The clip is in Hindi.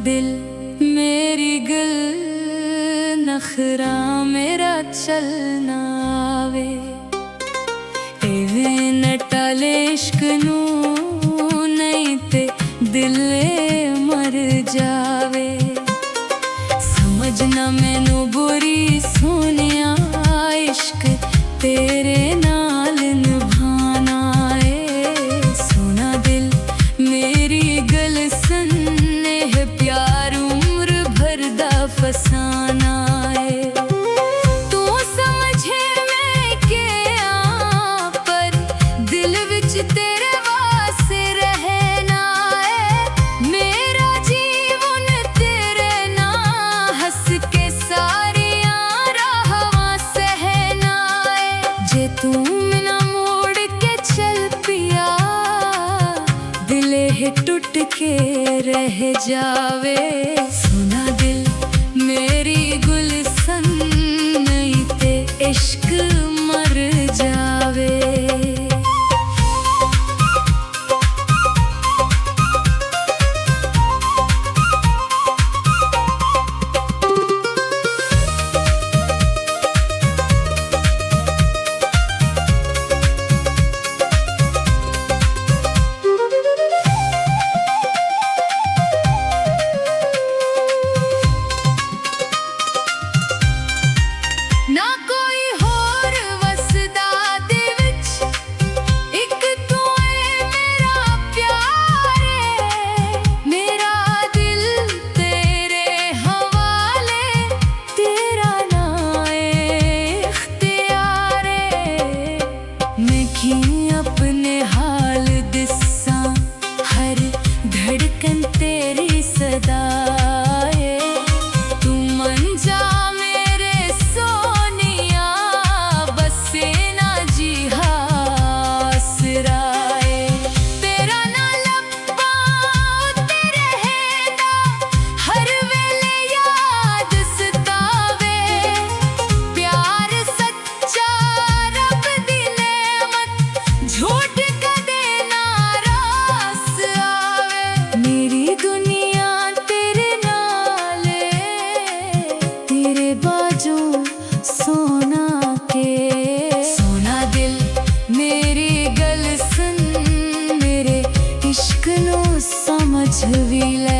दिल मेरी गल नखरा मेरा चलना आवे एवें नटाले इश्क नू नहीं ते दिले मर जावे। समझना मैनू बुरी सोनिया इश्क तेरे नाल निभाना है। सोना दिल मेरी गल सन्ने है प्यार उम्र भर दा फसाना है। तू समझे मैं क्या पर दिल विच तेरे वास्ते रहना है। मेरा जीवन तेरे ना हंस के सारियां राहां सहना है। जे तू मिला मोड़ के चल पिया दिले है टूट के रह जावे। सुना दिल मेरी गुलशन नहीं ते इश्क मर जावे। ना कोई होर वसदा दे विच इक तू है मेरा प्यार है। मेरा दिल तेरे हवाले तेरा ना इख्तियार है। मैं की अपने हाल दिसा हर धड़कन तेरी सदा है। तू मन जा मेरे सोनिया बसे ना जी हासराए। तेरा ना लब्बा तेरे हैदा हर वेले याद सतावे। प्यार सच्चा रब दी नेमत झूठ कदे ना रास आवे। मेरी दुनिया तेरे नाल तेरे बाजू सोना के। सोना दिल मेरी गल सुन मेरे इश्क नू समझ भी ले।